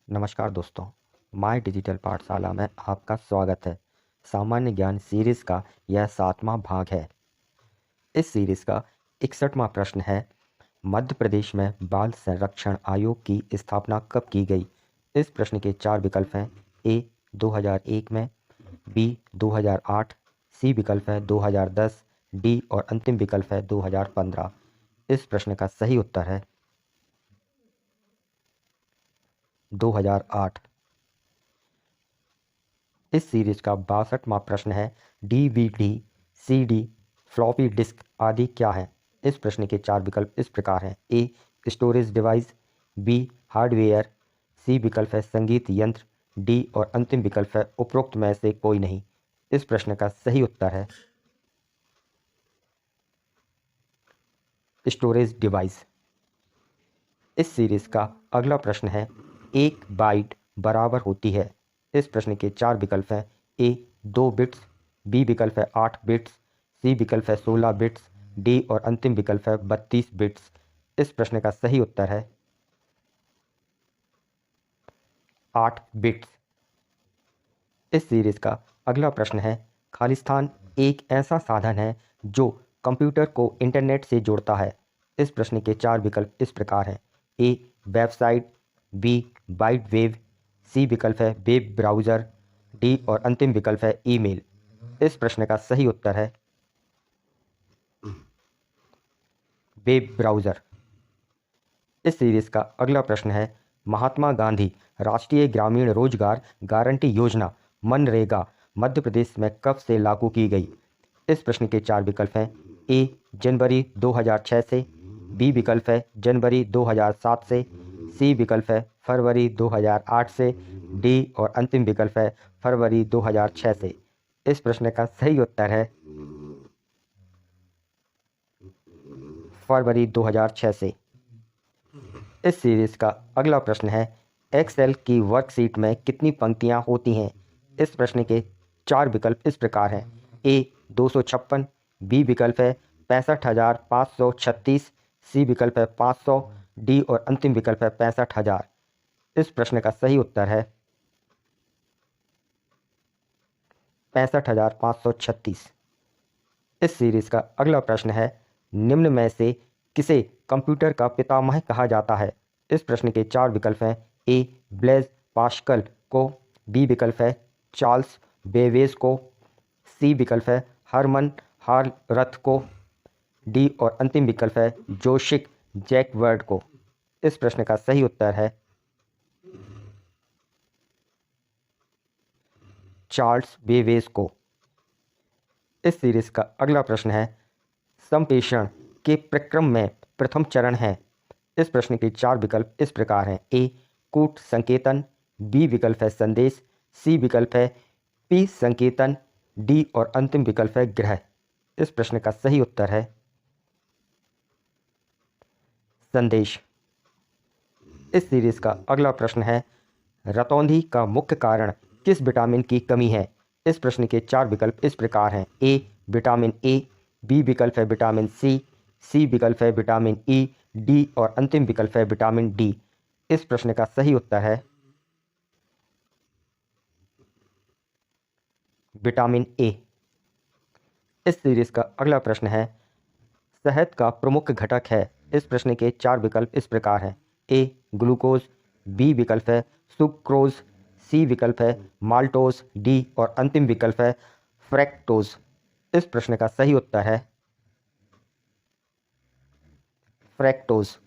नमस्कार दोस्तों, my digital पाठशाला में आपका स्वागत है। सामान्य ज्ञान सीरीज़ का यह 7वां भाग है। इस सीरीज़ का 61वां प्रश्न है, मध्य प्रदेश में बाल संरक्षण आयोग की स्थापना कब की गई? इस प्रश्न के 4 विकल्प हैं। ए 2001 में, बी 2008, सी विकल्प है 2010, डी और अंतिम विकल्प है 2015। इस प्रश्न का सही उत्तर है 2008। इस सीरीज का 62वां प्रश्न है, डीवीडी, सीडी, फ्लॉपी डिस्क आदि क्या है? इस प्रश्न के 4 विकल्प इस प्रकार हैं। A storage device, B hardware, C विकल्प है संगीत यंत्र, डी और अंतिम विकल्प है उपरोक्त में से कोई नहीं। इस प्रश्न का सही उत्तर है स्टोरेज डिवाइस। इस सीरीज का अगला प्रश्न है, एक बाइट बराबर होती है? इस प्रश्न के 4 विकल्प हैं। ए 2 बिट्स, बी विकल्प है 8 बिट्स, सी विकल्प है 16 बिट्स, डी और अंतिम विकल्प है 32 बिट्स। इस प्रश्न का सही उत्तर है 8 बिट्स। इस सीरीज का अगला प्रश्न है, खालिस्तान एक ऐसा साधन है जो कंप्यूटर को इंटरनेट से जोड़ता है। इस प्रश्न के 4 विकल्प इस प्रकार हैं। ए वेबसाइट, बी वाइड वेब, सी विकल्प है वेब ब्राउज़र, डी और अंतिम विकल्प है ईमेल। इस प्रश्न का सही उत्तर है वेब ब्राउज़र। इस सीरीज का अगला प्रश्न है, महात्मा गांधी राष्ट्रीय ग्रामीण रोजगार गारंटी योजना मनरेगा मध्य प्रदेश में कब से लागू की गई? इस प्रश्न के 4 विकल्प हैं। ए जनवरी 2006 से, बी विकल्प है जनवरी 2007 से, सी विकल्प है फरवरी 2008 से, डी और अंतिम विकल्प है फरवरी 2006 से। इस प्रश्न का सही उत्तर है फरवरी 2006 से। इस सीरीज का अगला प्रश्न है, एक्सेल की वर्कशीट में कितनी पंक्तियां होती हैं? इस प्रश्न के 4 विकल्प इस प्रकार हैं। ए 256, बी विकल्प है 65,536, सी विकल्प है 500, डी और अंतिम विकल्प है 65,000। इस प्रश्न का सही उत्तर है 65,536। इस सीरीज का अगला प्रश्न है, निम्न में से किसे कंप्यूटर का पितामह कहा जाता है? इस प्रश्न के 4 विकल्प हैं। ए ब्लेज पास्कल को, बी विकल्प है चार्ल्स बेवेज को, सी विकल्प है हरमन हालरथ को, डी और अंतिम विकल्प है जोशिक जैकवर्ड को। इस प्रश्न का सही उत्तर है चार्ल्स बेवेज को। इस सीरीज का अगला प्रश्न है, संप्रेषण के प्रक्रम में प्रथम चरण है? इस प्रश्न के 4 विकल्प इस प्रकार हैं। ए कूट संकेतन, बी विकल्प है संदेश, सी विकल्प है पी संकेतन, डी और अंतिम विकल्प है ग्रह। इस प्रश्न का सही उत्तर है संदेश। इस सीरीज का अगला प्रश्न है, रतौंधी का मुख्य कारण किस विटामिन की कमी है? इस प्रश्न के 4 विकल्प इस प्रकार हैं। ए विटामिन ए, बी विकल्प है विटामिन सी, सी विकल्प है विटामिन ई, डी और अंतिम विकल्प है विटामिन डी। इस प्रश्न का सही उत्तर है विटामिन ए। इस सीरीज का अगला प्रश्न है, शहद का प्रमुख घटक है? इस प्रश्न के 4 विकल्प इस प्रकार हैं। ए ग्लूकोज, बी विकल्प है सुक्रोज, सी विकल्प है माल्टोज, डी और अंतिम विकल्प है फ्रैक्टोज। इस प्रश्न का सही उत्तर है फ्रैक्टोज।